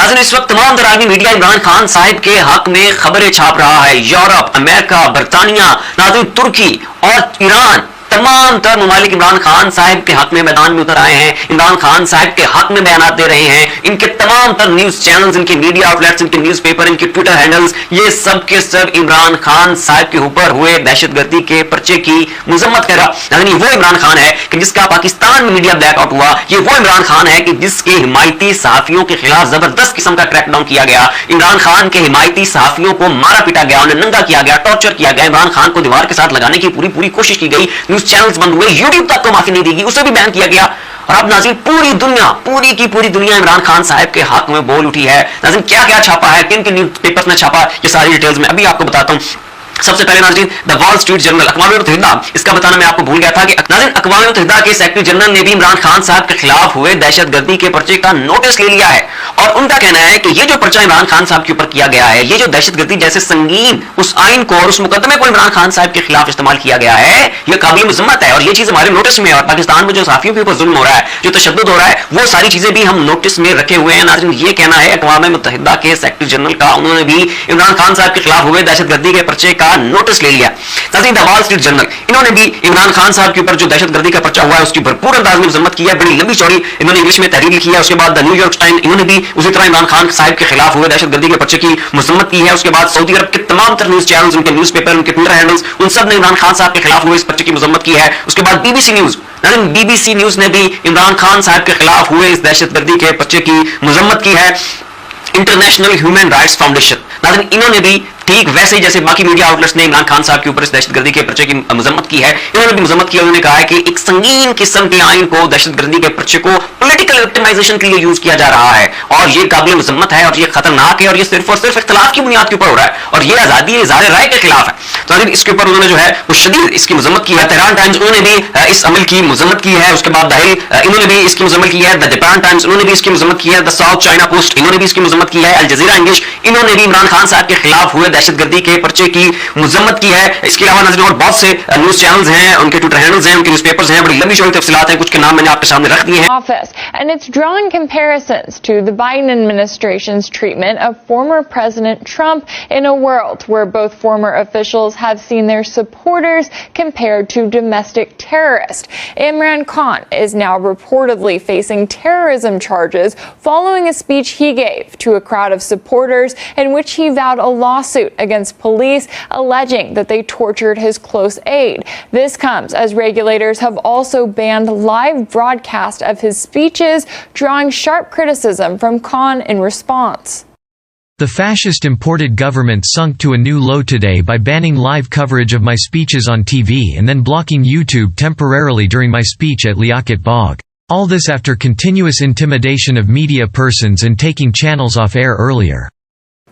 नाज़रीन, इस वक्त तमाम तरह की मीडिया इमरान खान साहिब के हक में खबरें छाप रहा है। यूरोप, अमेरिका, बरतानिया, नाज़रीन तुर्की और ईरान, तमाम तर ममालिक इमरान खान साहिब के हक में मैदान में उतर आए हैं, इमरान खान साहिब के हक में बयान दे रहे हैं। इनके तमाम तर न्यूज चैनल्स, इनके मीडिया आउटलेट्स, इनके न्यूज़पेपर, इनके ट्विटर हैंडल्स, ये सब के सब इमरान खान साहिब के ऊपर हुए दहशतगर्दी के पर्चे की मजम्मत कर रहा। यानी वो इमरान खान है कि जिसका पाकिस्तान में मीडिया ब्लैकआउट हुआ, ये वो इमरान खान है कि जिसके हिमायती सहाफियों के खिलाफ जबरदस्त किस्म का क्रैकडाउन किया गया। इमरान खान के हिमायती सहाफियों को मारा पीटा गया, उन्हें नंगा किया गया, टॉर्चर किया गया, इमरान खान को दीवार के साथ लगाने की पूरी कोशिश की गई, न्यूज चैनल्स बंद हुए, यूट्यूब तक को माफी नहीं देगी, उसे भी बैन किया गया। और अब नाज़रीन पूरी की पूरी दुनिया इमरान खान साहब के हक में बोल उठी है। नाज़रीन क्या क्या छापा है, किन किन न्यूज पेपर्स ने छापा, ये सारी डिटेल्स में अभी आपको बताता हूं। सबसे पहले नाज़रीन द वॉल स्ट्रीट जर्नल, अक़वाम मुत्तहिदा, इसका बताना मैं आपको भूल गया था कि नाज़रीन अक़वाम मुत्तहिदा के सेक्रेटरी जनरल ने भी इमरान खान साहब के खिलाफ हुए दहशतगर्दी के पर्चे का नोटिस ले लिया है। और उनका कहना है कि ये जो पर्चा इमरान खान साहब के ऊपर किया गया है, ये जो दहशतगर्दी जैसे संगीन उस आइन को और उस मुकदमे को इमरान खान साहब के खिलाफ इस्तेमाल किया गया है, यह काबिल मजम्मत है। और ये चीज हमारे नोटिस में है। और पाकिस्तान में जो सहाफियों के ऊपर जुल्म हो रहा है, जो तशद्दुद हो रहा है, वो सारी चीजें भी हम नोटिस में रखे हुए हैं। नाज़रीन ये कहना है अक़वाम मुत्तहिदा के सेक्रेटरी जनरल का, उन्होंने भी इमरान खान साहब के खिलाफ हुए दहशतगर्दी के पर्चे का नोटिस ले लिया। नाज़रीन द वॉल स्ट्रीट जर्नल, इन्होंने भी इमरान खान साहब के ऊपर जो दहशतगर्दी का पर्चा हुआ है उसकी भरपूर अंदाज में मजम्मत की है, बड़ी लंबी चौड़ी इन्होंने इंग्लिश में तहरीर लिखी है। उसके बाद द न्यूयॉर्क टाइम्स, इन्होंने भी उसी तरह इमरान खान साहब के खिलाफ हुए दहशतगर्दी के पर्चे की मजम्मत की है। उसके बाद सऊदी अरब के तमाम तर न्यूज चैनल्स, उनके न्यूज़पेपर, उनके ट्विटर हैंडल्स, उन सब ने इमरान खान साहब के खिलाफ हुए इस पर्चे की मजम्मत की है। उसके बाद बीबीसी न्यूज, बीबीसी न्यूज ने भी इमरान खान साहब के खिलाफ हुए इस दहशतगर्दी के पर्चे की मजम्मत की है। इंटरनेशनल ह्यूमन राइट्स फाउंडेशन, नाज़रीन इन्होंने भी ठीक वैसे ही जैसे बाकी मीडिया आउटलेट्स ने इमरान खान साहब के ऊपर इस दहशतगर्दी के पर्चे की मजम्मत की है, इन्होंने भी मजम्मत की। उन्होंने कहा है कि एक संगीन किस्म के आइन को, दहशतगर्दी के पर्चे को पॉलिटिकल विक्टिमाइजेशन के लिए यूज किया जा रहा है और ये काबिल मजम्मत है और ये खतरनाक है और ये सिर्फ और सिर्फ इख्तिलाफ की बुनियाद के ऊपर हो रहा है और ये आजादी इज़हार राय के खिलाफ है। तो इसके ऊपर उन्होंने जो है वो शदीद इसकी मजम्मत की है। तेहरान टाइम्स, उन्होंने भी इस अमल की मजम्मत की है। उसके बाद दाहिल, इन्होंने भी इसकी मजम्मत की है। द जापान टाइम्स, उन्होंने भी इसकी मजम्मत की है। द साउथ चाइना पोस्ट, इन्होंने भी इसकी मजम्मत की है। अल जजीरा इंग्लिश, इन्होंने भी इमरान खान साहब के खिलाफ हुए दहशतगर्दी के पर्चे की मुजम्मत की है। इसके अलावा नाज़रीन और बहुत से न्यूज चैनल्स हैं, उनके ट्विटर हैंडल्स हैं, उनके न्यूज़पेपर्स हैं, बड़ी लंबी चौड़ी तफसीलात हैं, कुछ के नाम मैंने आपके सामने रख दिए हैं। Office, and it's drawing comparisons to the Biden administration's treatment of former President Trump in a world where both former officials have seen their supporters compared to domestic terrorists. Imran Khan is now reportedly facing terrorism charges following a speech he gave to a crowd of supporters in which he vowed a lawsuit against police alleging that they tortured his close aide. This comes as regulators have also banned live broadcast of his speeches, drawing sharp criticism from Khan in response. The fascist imported government sunk to a new low today by banning live coverage of my speeches on TV and then blocking YouTube temporarily during my speech at Liaquat Bagh. All this after continuous intimidation of media persons and taking channels off air earlier.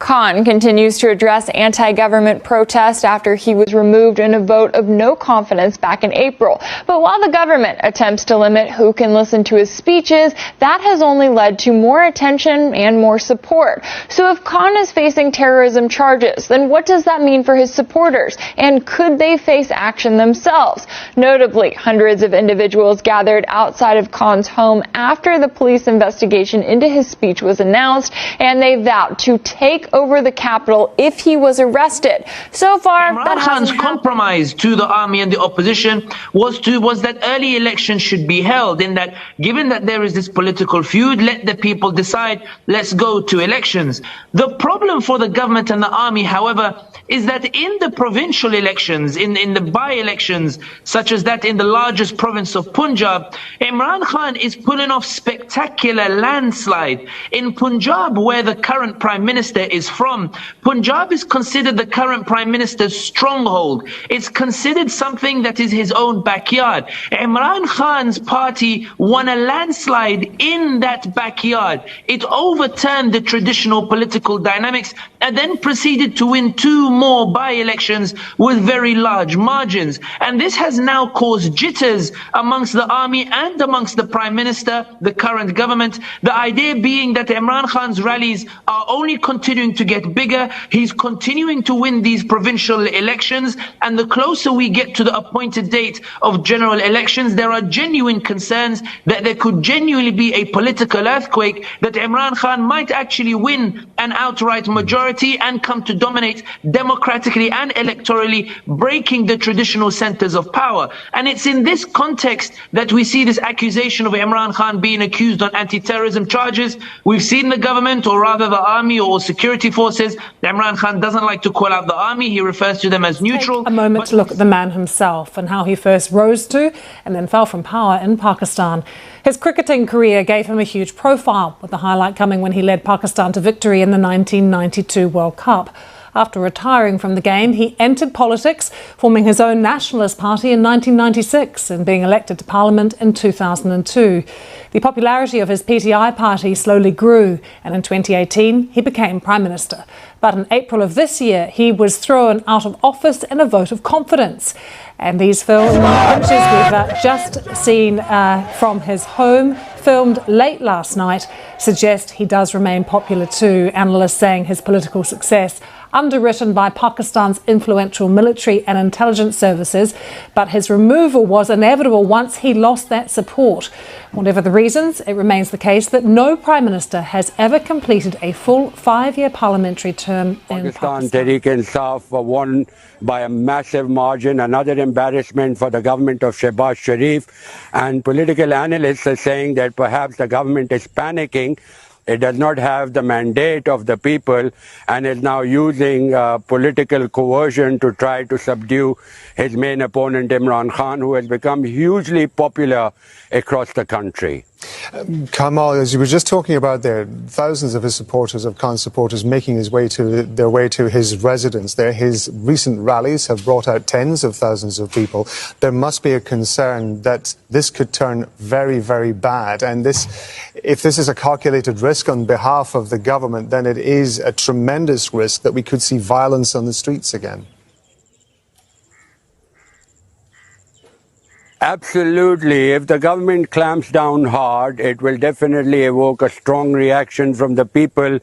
Khan continues to address anti-government protest after he was removed in a vote of no confidence back in April. But while the government attempts to limit who can listen to his speeches, that has only led to more attention and more support. So if Khan is facing terrorism charges, then what does that mean for his supporters? And could they face action themselves? Notably, hundreds of individuals gathered outside of Khan's home after the police investigation into his speech was announced, and they vowed to take over the capital if he was arrested. So far, Imran Khan's compromise to the army and the opposition was that early elections should be held, in that given that there is this political feud, let the people decide, let's go to elections. The problem for the government and the army, however, is that in the provincial elections, in the by-elections, such as that in the largest province of Punjab, Imran Khan is pulling off spectacular landslide. In Punjab, where the current Prime Minister is from, Punjab is considered the current Prime Minister's stronghold. It's considered something that is his own backyard. Imran Khan's party won a landslide in that backyard. It overturned the traditional political dynamics and then proceeded to win 2 more by-elections with very large margins. And this has now caused jitters amongst the army and amongst the Prime Minister, the current government. The idea being that Imran Khan's rallies are only continuing continuing to get bigger. He's continuing to win these provincial elections. And the closer we get to the appointed date of general elections, there are genuine concerns that there could genuinely be a political earthquake, that Imran Khan might actually win an outright majority and come to dominate democratically and electorally, breaking the traditional centers of power. And it's in this context that we see this accusation of Imran Khan being accused on anti-terrorism charges. We've seen the government, or rather the army or security forces. Imran Khan doesn't like to call out the army. He refers to them as neutral. Take a moment to look at the man himself and how he first rose to and then fell from power in Pakistan. His cricketing career gave him a huge profile, with the highlight coming when he led Pakistan to victory in the 1992 World Cup. After retiring from the game, he entered politics, forming his own nationalist party in 1996 and being elected to Parliament in 2002. The popularity of his PTI party slowly grew, and in 2018 he became Prime Minister. But in April of this year, he was thrown out of office in a vote of confidence. And these pictures we've just seen from his home, filmed late last night, suggest he does remain popular too. Analysts saying his political success underwritten by Pakistan's influential military and intelligence services, but his removal was inevitable once he lost that support. Whatever the reasons, it remains the case that no Prime Minister has ever completed a full 5-year parliamentary term in Pakistan. Tehreek-e-Insaf won by a massive margin, another embarrassment for the government of Shehbaz Sharif, and political analysts are saying that perhaps the government is panicking. It does not have the mandate of the people and is now using political coercion to try to subdue his main opponent, Imran Khan, who has become hugely popular across the country. Kamal, as you were just talking about there, thousands of his supporters, of Khan's supporters, making their way to his residence there. His recent rallies have brought out tens of thousands of people. There must be a concern that this could turn very, very bad. And if this is a calculated risk on behalf of the government, then it is a tremendous risk that we could see violence on the streets again. Absolutely. If the government clamps down hard, it will definitely evoke a strong reaction from the people.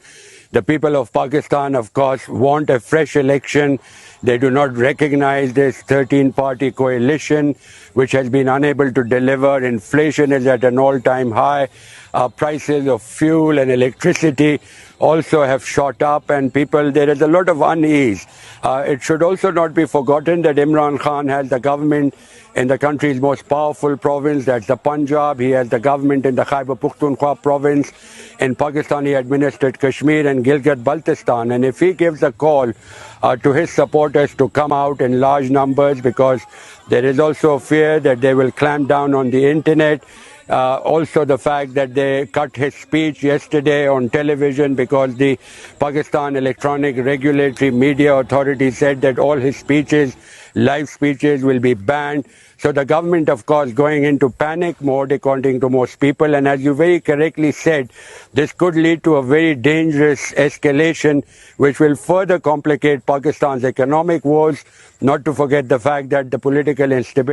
The people of Pakistan, of course, want a fresh election. They do not recognize this 13-party coalition, which has been unable to deliver. Inflation is at an all-time high. Prices of fuel and electricity also have shot up, and there is a lot of unease. It should also not be forgotten that Imran Khan has the government in the country's most powerful province, that's the Punjab. He has the government in the Khyber Pakhtunkhwa province. In Pakistan, he administered Kashmir and Gilgit-Baltistan. And if he gives a call to his supporters to come out in large numbers, because there is also a fear that they will clamp down on the internet. Also the fact that they cut his speech yesterday on television because the Pakistan Electronic Regulatory Media Authority said that all his speeches, live speeches, will be banned. So the government, of course, going into panic mode, according to most people. And as you very correctly said, this could lead to a very dangerous escalation, which will further complicate Pakistan's economic woes, not to forget the fact that the political instability